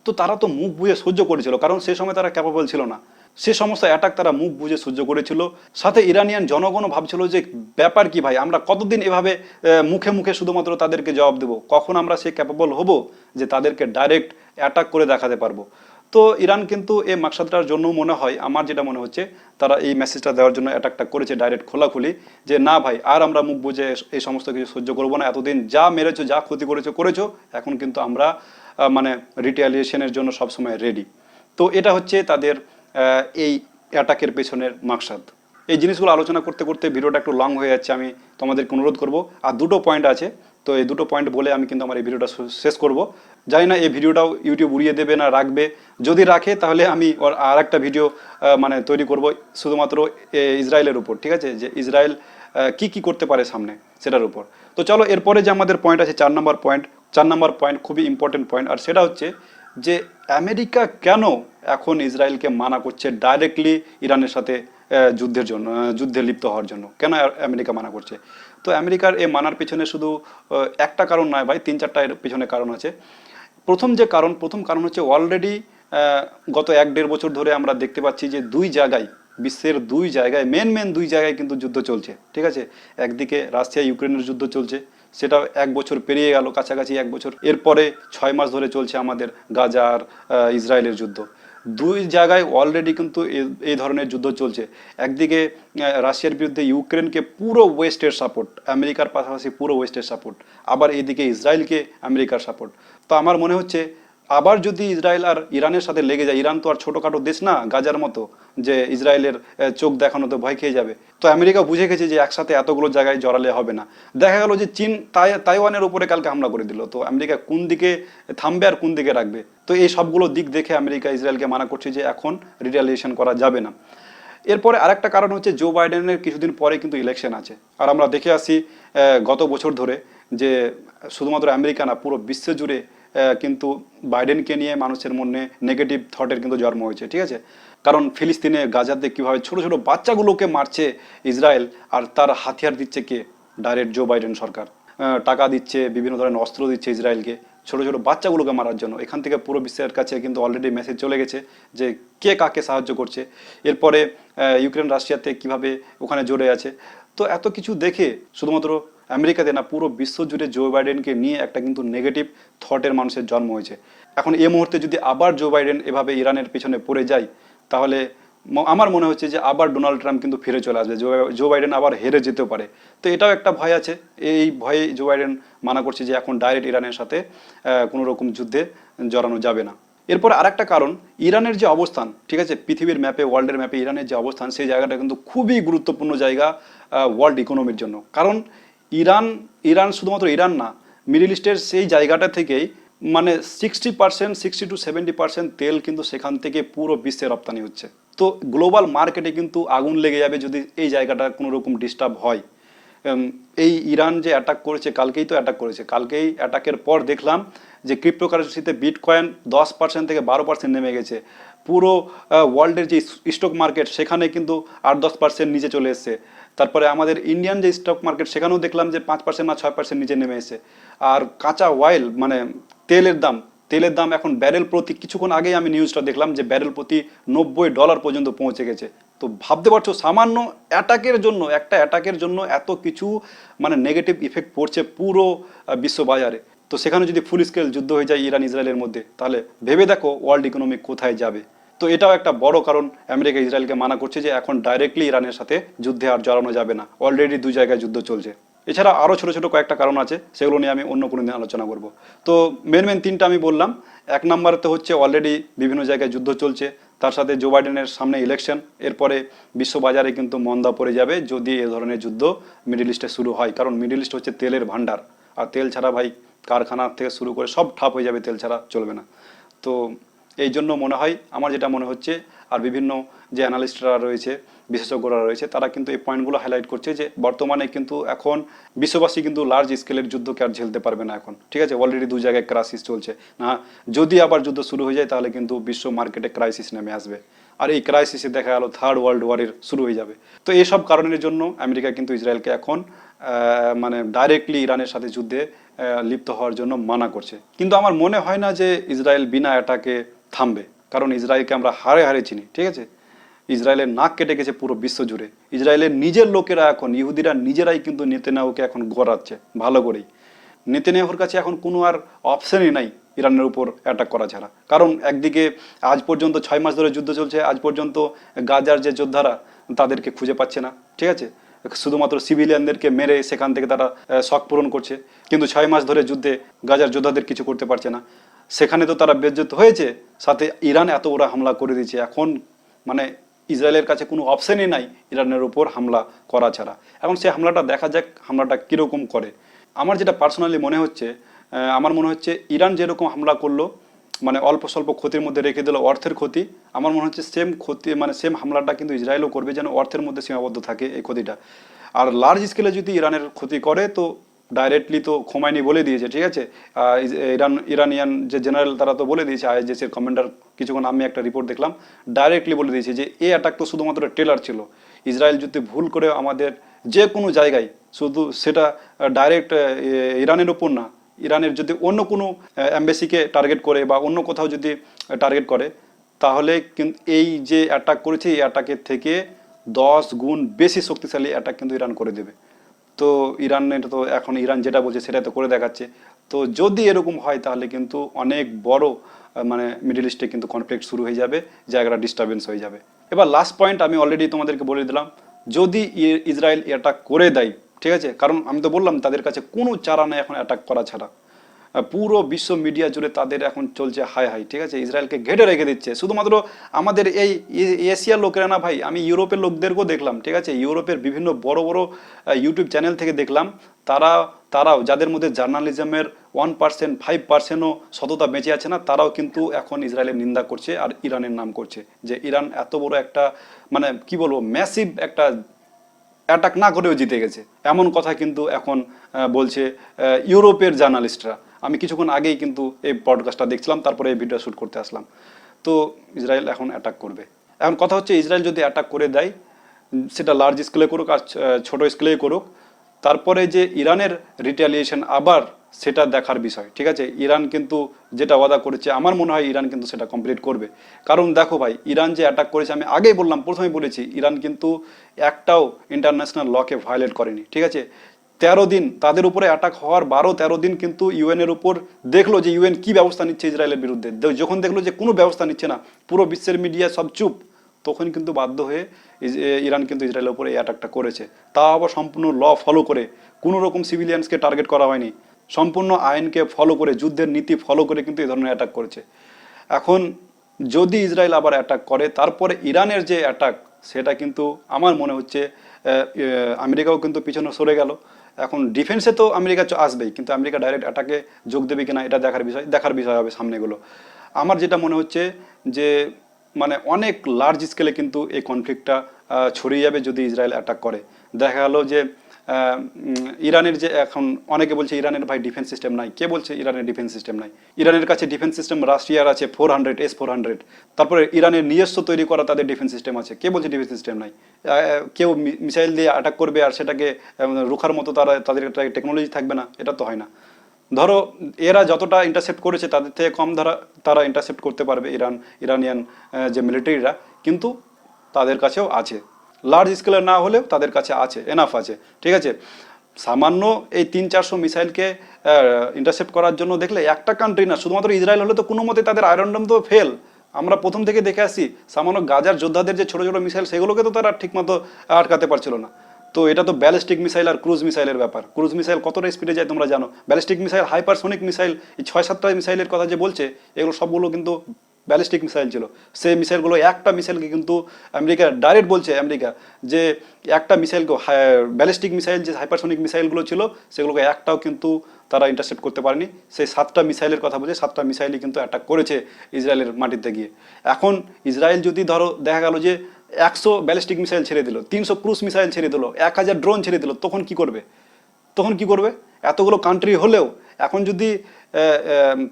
তো তারা তো মুখ বুঝে সহ্য করেছিল, কারণ সে সময় তারা ক্যাপাবল ছিল না। সে সমস্ত অ্যাটাক তারা মুখ বুঝে সহ্য করেছিল। সাথে ইরানিয়ান জনগণও ভাবছিল যে ব্যাপার কি ভাই, আমরা কতদিন এভাবে মুখে মুখে শুধুমাত্র তাদেরকে জবাব দেবো, কখন আমরা সে ক্যাপাবল হব যে তাদেরকে ডাইরেক্ট অ্যাটাক করে দেখাতে পারবো। তো ইরান কিন্তু এই মাকসাদটার জন্য মনে হয়, আমার যেটা মনে হচ্ছে, তারা এই মেসেজটা দেওয়ার জন্য অ্যাটাকটা করেছে ডাইরেক্ট খোলাখুলি, যে না ভাই, আর আমরা মুখ বুঝে এই সমস্ত কিছু সহ্য করবো না, এতদিন যা মেরেছো যা ক্ষতি করেছো, এখন কিন্তু আমরা মানে রিটেলিয়েশনের জন্য সবসময় রেডি। তো এটা হচ্ছে তাদের এই অ্যাটাকের পেছনের মাকসাদ। এই জিনিসগুলো আলোচনা করতে করতে ভিডিওটা একটু লং হয়ে যাচ্ছে, আমি তোমাদেরকে অনুরোধ করব। আর দুটো পয়েন্ট আছে, তো এই দুটো পয়েন্ট বলে আমি কিন্তু আমার এই ভিডিওটা শেষ করব। জানি না এই ভিডিওটাও ইউটিউব উড়িয়ে দেবে না রাখবে, যদি রাখে তাহলে আমি ওর আর একটা ভিডিও মানে তৈরি করব শুধুমাত্র ইসরায়েলের উপর, ঠিক আছে, যে ইসরায়েল কি কি করতে পারে সামনে সেটার উপর। তো চলো এরপরে যে আমাদের পয়েন্ট আছে 4 নম্বর পয়েন্ট, 4 নম্বর পয়েন্ট খুবই ইম্পর্টেন্ট পয়েন্ট, আর সেটা হচ্ছে যে আমেরিকা কেন এখন ইসরায়েলকে মানা করছে ডাইরেক্টলি ইরানের সাথে যুদ্ধের জন্য, যুদ্ধে লিপ্ত হওয়ার জন্য কেন আমেরিকা মানা করছে। তো আমেরিকার এই মানার পিছনে শুধু একটা কারণ নয় ভাই, 3-4টা এর পিছনে কারণ আছে। প্রথম কারণ হচ্ছে অলরেডি গত 1-1.5 বছর ধরে আমরা দেখতে পাচ্ছি যে দুই জায়গায়, বিশ্বের দুই জায়গায়, মেন দুই জায়গায় কিন্তু যুদ্ধ চলছে, ঠিক আছে। একদিকে রাশিয়া ইউক্রেনের যুদ্ধ চলছে, সেটা 1 বছর পেরিয়ে গেল, কাছাকাছি 1 বছর। এরপরে 6 মাস ধরে চলছে আমাদের গাজা আর ইসরায়েলের যুদ্ধ। দুই জায়গায় অলরেডি কিন্তু এই ধরনের যুদ্ধ চলছে। একদিকে রাশিয়ার বিরুদ্ধে ইউক্রেনকে পুরো ওয়েস্টের সাপোর্ট, আমেরিকার পাশাপাশি পুরো ওয়েস্টের সাপোর্ট, আবার এইদিকে ইসরায়েলকে আমেরিকার সাপোর্ট। তো আমার মনে হচ্ছে আবার যদি ইসরায়েল আর ইরানের সাথে লেগে যায়, ইরান তো আর ছোটোখাটো দেশ না গাজার মতো যে ইসরায়েলের চোখ দেখানো তো ভয় খেয়ে যাবে। তো আমেরিকা বুঝে গেছে যে একসাথে এতগুলো জায়গায় জড়ালে হবে না। দেখা গেল যে চীন তাইওয়ানের উপরে কালকে হামলা করে দিল, তো আমেরিকা কোন দিকে থামবে আর কোন দিকে রাখবে। তো এই সবগুলো দিক দেখে আমেরিকা ইসরায়েলকে মানা করছে যে এখন রিটালিয়েশন করা যাবে না। এরপরে আরেকটা কারণ হচ্ছে জো বাইডেনের কিছুদিন পরে কিন্তু ইলেকশন আছে, আর আমরা দেখে আসি গত বছর ধরে যে শুধুমাত্র আমেরিকা না পুরো বিশ্ব জুড়ে কিন্তু বাইডেনকে নিয়ে মানুষের মনে নেগেটিভ থটের কিন্তু জন্ম হয়েছে, ঠিক আছে। কারণ ফিলিস্তিনে গাজাতে কীভাবে ছোট ছোট বাচ্চাগুলোকে মারছে ইসরায়েল, আর তার হাতিয়ার দিচ্ছে কে? ডাইরেক্ট জো বাইডেন সরকার। টাকা দিচ্ছে, বিভিন্ন ধরনের অস্ত্র দিচ্ছে ইসরায়েলকে ছোট ছোট বাচ্চাগুলোকে মারার জন্য। এখান থেকে পুরো বিশ্বের কাছে কিন্তু অলরেডি মেসেজ চলে গেছে যে কে কাকে সাহায্য করছে। এরপরে ইউক্রেন রাশিয়াতে কিভাবে ওখানে জড়ে আছে। তো এত কিছু দেখে শুধুমাত্র আমেরিকাতে না পুরো বিশ্ব জুড়ে জো বাইডেনকে নিয়ে একটা কিন্তু নেগেটিভ থটের মানুষের জন্ম হয়েছে। এখন এই মুহূর্তে যদি আবার জো বাইডেন এভাবে ইরানের পিছনে পড়ে যায়, তাহলে আমার মনে হচ্ছে যে আবার ডোনাল্ড ট্রাম্প কিন্তু ফিরে চলে আসবে, জো বাইডেন আবার হেরে যেতেও পারে। তো এটাও একটা ভয় আছে, এই ভয়ে জো বাইডেন মানা করছে যে এখন ডাইরেক্ট ইরানের সাথে কোনো রকম যুদ্ধে জড়ানো যাবে না। এরপর আরেকটা কারণ, ইরানের যে অবস্থান, ঠিক আছে, পৃথিবীর ম্যাপে, ওয়ার্ল্ডের ম্যাপে ইরানের যে অবস্থান, সেই জায়গাটা কিন্তু খুবই গুরুত্বপূর্ণ জায়গা ওয়ার্ল্ড ইকোনমির জন্য। কারণ ইরান শুধুমাত্র ইরান না, মিডল ইস্টের সেই জায়গাটা থেকেই মানে 60%, 60-70% তেল কিন্তু সেখান থেকে পুরো বিশ্বে রপ্তানি হচ্ছে। তো গ্লোবাল মার্কেটে কিন্তু আগুন লেগে যাবে যদি এই জায়গাটা কোনো রকম ডিস্টার্ব হয়। এই ইরান যে অ্যাটাক করেছে, কালকেই তো অ্যাটাক করেছে, কালকেই অ্যাটাকের পর দেখলাম যে ক্রিপ্টোকারেন্সিতে বিটকয়েন 10% থেকে 12% নেমে গেছে। পুরো ওয়ার্ল্ডের যে স্টক মার্কেট সেখানে কিন্তু 8-10% নিচে চলে এসছে। তারপরে আমাদের ইন্ডিয়ান যে স্টক মার্কেট সেখানেও দেখলাম যে 5% না 6% নিচে নেমে এসে। আর কাঁচা অয়েল মানে তেলের দাম এখন ব্যারেল প্রতি, কিছুক্ষণ আগেই আমি নিউজটা দেখলাম যে ব্যারেল প্রতি $90 পর্যন্ত পৌঁছে গেছে। তো ভাবতে পারছো সামান্য একটা অ্যাটাকের জন্য এত কিছু মানে নেগেটিভ ইফেক্ট পড়ছে পুরো বিশ্ববাজারে। তো সেখানে যদি ফুল স্কেল যুদ্ধ হয়ে যায় ইরান ইসরায়েলের মধ্যে, তাহলে ভেবে দেখো ওয়ার্ল্ড ইকোনমি কোথায় যাবে। তো এটাও একটা বড় কারণ আমেরিকা ইসরায়েলকে মানা করছে যে এখন ডাইরেক্টলি ইরানের সাথে যুদ্ধে আর জড়ানো যাবে না, অলরেডি দুই জায়গায় যুদ্ধ চলছে। এছাড়া আরও ছোটো ছোটো কয়েকটা কারণ আছে, সেগুলো নিয়ে আমি অন্য কোনো দিন আলোচনা করব। তো মেন তিনটা আমি বললাম। 1 নম্বরে হচ্ছে অলরেডি বিভিন্ন জায়গায় যুদ্ধ চলছে, তার সাথে জো বাইডেনের সামনে ইলেকশন, এরপরে বিশ্ববাজারে কিন্তু মন্দা পড়ে যাবে যদি এ ধরনের যুদ্ধ মিডল ইস্টে শুরু হয়। কারণ মিডল ইস্ট হচ্ছে তেলের ভান্ডার, আর তেল ছাড়া ভাই কারখানা থেকে শুরু করে সব ঠাপ হয়ে যাবে, তেল ছাড়া চলবে না। তো এই জন্য মনে হয়, আমার যেটা মনে হচ্ছে, আর বিভিন্ন যে অ্যানালিস্টরা রয়েছে, বিশেষজ্ঞরা রয়েছে, তারা কিন্তু এই পয়েন্টগুলো হাইলাইট করছে যে বর্তমানে কিন্তু এখন বিশ্ববাসী কিন্তু লার্জ স্কেলের যুদ্ধকে আর ঝেলতে পারবে না এখন, ঠিক আছে। অলরেডি দু জায়গায় ক্রাইসিস চলছে না, যদি আবার যুদ্ধ শুরু হয়ে যায় তাহলে কিন্তু বিশ্ব মার্কেটে ক্রাইসিস নেমে আসবে, আর এই ক্রাইসিসে দেখা গেল থার্ড ওয়ার্ল্ড ওয়ারের শুরু হয়ে যাবে। তো এইসব কারণের জন্য আমেরিকা কিন্তু ইসরায়েলকে এখন মানে ডাইরেক্টলি ইরানের সাথে যুদ্ধে লিপ্ত হওয়ার জন্য মানা করছে। কিন্তু আমার মনে হয় না যে ইসরায়েল বিনা অ্যাটাকে থামবে, কারণ ইসরায়েলকে আমরা হারে চিনি, ঠিক আছে। ইসরায়েলের নাক কেটে গেছে পুরো বিশ্ব জুড়ে। ইসরায়েলের নিজের লোকেরা এখন, ইহুদিরা নিজেরাই কিন্তু নেতানিয়াহুকে এখন গড়াচ্ছে ভালো করেই। নেতানিয়াহুর কাছে এখন কোনো আর অপশনই নাই ইরানের উপর অ্যাটাক করা ছাড়া। কারণ একদিকে আজ পর্যন্ত 6 মাস ধরে যুদ্ধ চলছে, আজ পর্যন্ত গাজার যে যোদ্ধারা তাদেরকে খুঁজে পাচ্ছে না, ঠিক আছে। শুধুমাত্র সিভিলিয়ানদেরকে মেরে সেখান থেকে তারা শক পূরণ করছে, কিন্তু 6 মাস ধরে যুদ্ধে গাজার যোদ্ধাদের কিছু করতে পারছে না। সেখানে তো তারা বেজ্জত হয়েছে, সাথে ইরান এত বড় হামলা করে দিয়েছে। এখন মানে ইসরায়েলের কাছে কোনো অপশনই নাই ইরানের উপর হামলা করা ছাড়া। এখন সেই হামলাটা দেখা যাক, হামলাটা কীরকম করে। আমার যেটা পার্সোনালি মনে হচ্ছে, আমার মনে হচ্ছে ইরান যেরকম হামলা করলো, মানে অল্প স্বল্প ক্ষতির মধ্যে রেখে দিল অর্থের ক্ষতি, আমার মনে হচ্ছে সেম ক্ষতি মানে সেম হামলাটা কিন্তু ইসরায়েলও করবে, যেন অর্থের মধ্যে সীমাবদ্ধ থাকে এই ক্ষতিটা। আর লার্জ স্কেলে যদি ইরানের ক্ষতি করে তো ডাইরেক্টলি তো খোমাইনি বলে দিয়েছে, ঠিক আছে। ইরানিয়ান যে জেনারেল তারা তো বলে দিয়েছে, আইএসএস এর কমান্ডার, কিছুক্ষণ আমি একটা রিপোর্ট দেখলাম, ডাইরেক্টলি বলে দিয়েছে যে এই অ্যাটাক তো শুধুমাত্র ট্রেলার ছিল। ইসরায়েল যদি ভুল করে আমাদের যে কোনো জায়গায়, শুধু সেটা ডাইরেক্ট ইরানের উপর না, ইরানের যদি অন্য কোনো অ্যাম্বাসিকে টার্গেট করে বা অন্য কোথাও যদি টার্গেট করে, তাহলে কিন্তু এই যে অ্যাটাক করেছে এই অ্যাটাকের থেকে 10 গুণ বেশি শক্তিশালী অ্যাটাক কিন্তু ইরান করে দেবে। তো ইরানের তো এখন ইরান যেটা বলছে সেটা তো করে দেখাচ্ছে। তো যদি এরকম হয় তাহলে কিন্তু অনেক বড় মানে মিডল ইস্টে কিন্তু কনফ্লিক্ট শুরু হয়ে যাবে, জায়গাটা ডিস্টারবেন্স হয়ে যাবে। এবার লাস্ট পয়েন্ট আমি অলরেডি তোমাদেরকে বলে দিলাম, যদি ইসরায়েল অ্যাটাক করে দেয়, ঠিক আছে, কারণ আমি তো বললাম তাদের কাছে কোনো চারা নেই এখন অ্যাটাক করা ছাড়া। পুরো বিশ্ব মিডিয়া জুড়ে তাদের এখন চলছে হাই হাই, ঠিক আছে, ইসরায়েলকে ঘেটে রেখে দিচ্ছে। শুধুমাত্র আমাদের এই এশিয়ার লোকেরা না ভাই, আমি ইউরোপের লোকদেরকেও দেখলাম, ঠিক আছে, ইউরোপের বিভিন্ন বড় বড় ইউটিউব চ্যানেল থেকে দেখলাম, তারাও যাদের মধ্যে জার্নালিজমের 1%, 5%ও সততা বেঁচে আছে না, তারাও কিন্তু এখন ইসরায়েলের নিন্দা করছে আর ইরানের নাম করছে, যে ইরান এত বড় একটা মানে কি বলবো ম্যাসিভ একটা অ্যাটাক না করেও জিতে গেছে, এমন কথা কিন্তু এখন বলছে ইউরোপের জার্নালিস্টরা। আমি কিছুক্ষণ আগেই কিন্তু এই পডকাস্টটা দেখছিলাম, তারপরে এই ভিডিও শ্যুট করতে আসলাম। তো ইসরায়েল এখন অ্যাটাক করবে। এখন কথা হচ্ছে ইসরায়েল যদি অ্যাটাক করে দেয়, সেটা লার্জ স্কেলে করুক আর ছোট স্কেলে করুক, তারপরে যে ইরানের রিটালিয়েশন আবার সেটা দেখার বিষয়, ঠিক আছে। ইরান কিন্তু যেটা ওয়াদা করেছে আমার মনে হয় ইরান কিন্তু সেটা কমপ্লিট করবে। কারণ দেখো ভাই, ইরান যে অ্যাটাক করেছে, আমি আগেই বললাম, প্রথমেই বলেছি, ইরান কিন্তু একটাও ইন্টারন্যাশনাল লকে ভায়োলেট করেনি, ঠিক আছে। 13 দিন তাদের উপরে অ্যাটাক হওয়ার 12-13 দিন কিন্তু ইউএনের উপর দেখলো যে ইউএন কি ব্যবস্থা নিচ্ছে ইসরায়েলের বিরুদ্ধে। যখন দেখলো যে কোনো ব্যবস্থা নিচ্ছে না, পুরো বিশ্বের মিডিয়া সব চুপ, তখন কিন্তু বাধ্য হয়ে ইরান কিন্তু ইসরায়েলের উপরে এই অ্যাটাকটা করেছে। তা আবার সম্পূর্ণ ল ফলো করে, কোনো রকম সিভিলিয়ানসকে টার্গেট করা হয়নি, সম্পূর্ণ আইনকে ফলো করে, যুদ্ধের নীতি ফলো করে কিন্তু এই ধরনের অ্যাটাক করেছে। এখন যদি ইসরায়েল আবার অ্যাটাক করে, তারপরে ইরানের যে অ্যাটাক, সেটা কিন্তু আমার মনে হচ্ছে আমেরিকাও কিন্তু পিছনে সরে গেল। এখন ডিফেন্সে তো আমেরিকা আসবেই, কিন্তু আমেরিকা ডাইরেক্ট অ্যাটাকে যোগ দেবে কিনা এটা দেখার বিষয় হবে সামনেগুলো। আমার যেটা মনে হচ্ছে যে মানে অনেক লার্জ স্কেলে কিন্তু এই কনফ্লিক্টটা ছড়িয়ে যাবে যদি ইসরায়েল অ্যাটাক করে। দেখা গেল যে ইরানের যে এখন অনেকে বলছে ইরানের ভাই ডিফেন্স সিস্টেম নাই, কে বলছে ইরানের ডিফেন্স সিস্টেম নাই? ইরানের কাছে ডিফেন্স সিস্টেম রাশিয়ার আছে 400 S-400, তারপরে ইরানের নিজস্ব তৈরি করা তাদের ডিফেন্স সিস্টেম আছে, কে বলছে ডিফেন্স সিস্টেম নাই? কেউ মিসাইল দিয়ে অ্যাটাক করবে আর সেটাকে রুখার মতো তাদের টেকনোলজি থাকবে না, এটা তো হয় না। ধরো এরা যতটা ইন্টারসেপ্ট করেছে তাদের থেকে কম তারা ইন্টারসেপ্ট করতে পারবে ইরানিয়ান যে মিলিটারিরা, কিন্তু তাদের কাছেও আছে, লার্জ স্কেলের না হলেও তাদের কাছে আছে, এনাফ আছে, ঠিক আছে। সামান্য এই 300-400 মিসাইলকে ইন্টারসেপ্ট করার জন্য দেখলে একটা কান্ট্রি না, শুধুমাত্র ইসরায়েল হলে তো কোনো মতে তাদের আয়রন ডোম তো ফেল। আমরা প্রথম থেকে দেখে আসি, সামান্য গাজার যোদ্ধাদের যে ছোট ছোট মিসাইল, সেগুলোকে তো তারা ঠিকমতো আটকাতে পারছিল না। তো এটা তো ব্যালিস্টিক মিসাইল আর ক্রুজ মিসাইলের ব্যাপার। ক্রুজ মিসাইল কতটা স্পিডে যায় তোমরা জানো, ব্যালিস্টিক মিসাইল, হাইপারসোনিক মিসাইল, এই 6-7টা মিসাইলের কথা যে বলছে, এগুলো সবগুলো কিন্তু ব্যালিস্টিক মিসাইল ছিল। সেই মিসাইলগুলো, একটা মিসাইলকে কিন্তু আমেরিকা ডাইরেক্ট বলছে, আমেরিকা যে একটা মিসাইলকে, ব্যালিস্টিক মিসাইল যে হাইপারসোনিক মিসাইলগুলো ছিল, সেগুলোকে একটাও কিন্তু তারা ইন্টারসেপ্ট করতে পারেনি। সেই 7টা মিসাইলের কথা বলছে, 7টা মিসাইলই কিন্তু অ্যাটাক করেছে ইসরায়েলের মাটিতে গিয়ে। এখন ইসরায়েল যদি ধরো দেখা গেল যে 100 ব্যালিস্টিক মিসাইল ছেড়ে দিল, 300 ক্রুজ মিসাইল ছেড়ে দিল, 1000 ড্রোন ছেড়ে দিল, তখন কি করবে? তখন কি করবে? এতগুলো কান্ট্রি হলেও এখন যদি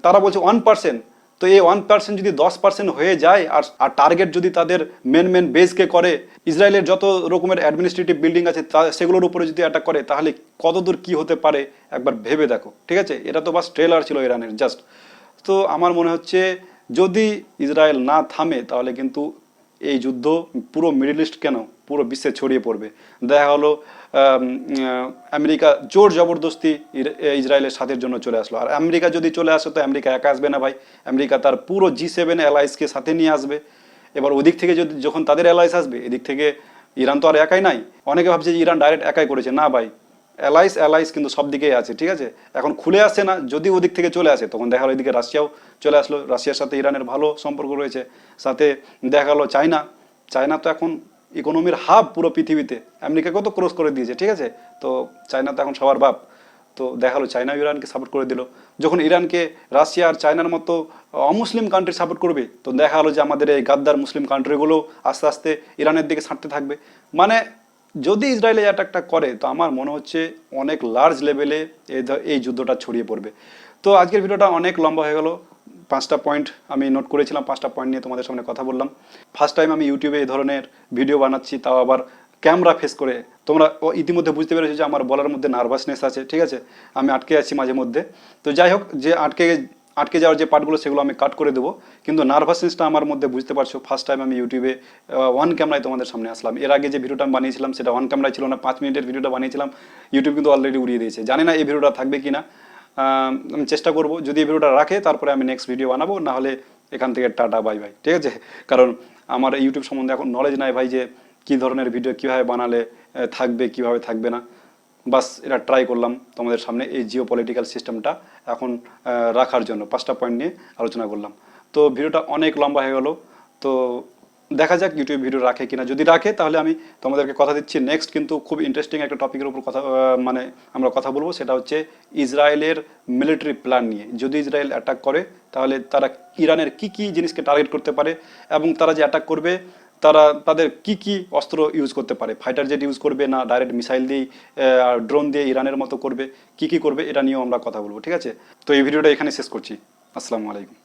তারা বলছে 1%, তো এই 1% যদি 10% হয়ে যায়, আর টার্গেট যদি তাদের মেন বেসকে করে, ইসরায়েলের যত রকমের অ্যাডমিনিস্ট্রেটিভ বিল্ডিং আছে সেগুলোর উপরে যদি অ্যাটাক করে, তাহলে কতদূর কি হতে পারে একবার ভেবে দেখো, ঠিক আছে। এটা তো বাস ট্রেলার ছিল ইরানের জাস্ট। তো আমার মনে হচ্ছে যদি ইসরায়েল না থামে, তাহলে কিন্তু এই যুদ্ধ পুরো মিডল ইস্ট কেন, পুরো বিশ্বে ছড়িয়ে পড়বে। দেখা হলো আমেরিকা জোর জবরদস্তি ইসরায়েলের সাথের জন্য চলে আসলো। আর আমেরিকা যদি চলে আসে, তো আমেরিকা একা আসবে না ভাই, আমেরিকা তার পুরো G7 অ্যালায়েন্সকে সাথে নিয়ে আসবে। এবার ওদিক থেকে যখন তাদের অ্যালায়েন্স আসবে, এদিক থেকে ইরান তো আর একাই নাই। অনেকে ভাবছে যে ইরান ডাইরেক্ট একাই করেছে, না ভাই, অ্যালাইস কিন্তু সব দিকেই আছে, ঠিক আছে। এখন খুলে আসছে না, যদি ওদিক থেকে চলে আসে, তখন দেখা গেলো এদিকে রাশিয়াও চলে আসলো, রাশিয়ার সাথে ইরানের ভালো সম্পর্ক রয়েছে। সাথে দেখা গেলো চায়না তো এখন ইকোনমির হাব পুরো পৃথিবীতে, আমেরিকাকেও তো ক্রস করে দিয়েছে, ঠিক আছে। তো চায়না তো এখন সবার বাপ। তো দেখালো চায়না ইরানকে সাপোর্ট করে দিল। যখন ইরানকে রাশিয়া আর চায়নার মতো অমুসলিম কান্ট্রি সাপোর্ট করবে, তো দেখা হলো যে আমাদের এই গাদ্দার মুসলিম কান্ট্রিগুলো আস্তে আস্তে ইরানের দিকে ছাড়তে থাকবে। মানে যদি ইসরায়েল এই অ্যাটাকটা করে, তো আমার মনে হচ্ছে অনেক লার্জ লেভেলে এই যুদ্ধটা ছড়িয়ে পড়বে। তো আজকের ভিডিওটা অনেক লম্বা হয়ে গেল। 5টা পয়েন্ট আমি নোট করেছিলাম, 5টা পয়েন্ট নিয়ে তোমাদের সামনে কথা বললাম। ফার্স্ট টাইম আমি ইউটিউবে এই ধরনের ভিডিও বানাচ্ছি, তাও আবার ক্যামেরা ফেস করে। তোমরা ইতিমধ্যে বুঝতে পেরেছো যে আমার বলার মধ্যে নার্ভাসনেস আছে, ঠিক আছে, আমি আটকে আছি মাঝে মধ্যে। তো যাই হোক, যে আটকে যাওয়ার যে পার্টগুলো সেগুলো আমি কাট করে দেবো, কিন্তু নার্ভাসনেসটা আমার মধ্যে বুঝতে পারছো। ফার্স্ট টাইম আমি ইউটিউবে ওয়ান ক্যামেরায় তোমাদের সামনে আসলাম। এর আগে যে ভিডিওটা আমি বানিয়েছিলাম সেটা ওয়ান ক্যামেরায় ছিল না, 5 মিনিটের ভিডিওটা বানিয়েছিলাম, ইউটিউব কিন্তু অলরেডি উড়িয়ে দিয়েছে। জানি না এই ভিডিওটা থাকবে কি না, আমি চেষ্টা করব, যদি এই ভিডিওটা রাখে তারপরে আমি নেক্সট ভিডিও বানাবো, না হলে এখান থেকে টাটা বাই বাই, ঠিক আছে। কারণ আমার ইউটিউব সম্বন্ধে এখন নলেজ নাই ভাই, যে কী ধরনের ভিডিও কীভাবে বানালে থাকবে, কীভাবে থাকবে না। বাস এটা ট্রাই করলাম তোমাদের সামনে এই জিও পলিটিক্যাল সিস্টেমটা এখন রাখার জন্য 5টা পয়েন্ট নিয়ে আলোচনা করলাম। তো ভিডিওটা অনেক লম্বা হয়ে গেল, তো দেখা যাক ইউটিউব ভিডিও রাখে কিনা। যদি রাখে তাহলে আমি তোমাদেরকে কথা দিচ্ছি, নেক্সট কিন্তু খুব ইন্টারেস্টিং একটা টপিকের উপর কথা মানে আমরা কথা বলবো, সেটা হচ্ছে ইসরায়েলের মিলিটারি প্ল্যান নিয়ে। যদি ইসরায়েল অ্যাটাক করে তাহলে তারা ইরানের কি কি জিনিসকে টার্গেট করতে পারে, এবং তারা যে অ্যাটাক করবে তাদের কি কি অস্ত্র ইউজ করতে পারে, ফাইটার জেট ইউজ করবে না ডাইরেক্ট মিসাইল দিয়ে ড্রোন দিয়ে ইরানের মতো করবে, কি কি করবে, এটা নিয়েও আমরা কথা বলবো, ঠিক আছে। তো এই ভিডিওটা এখানে শেষ করছি। আসসালামু আলাইকুম।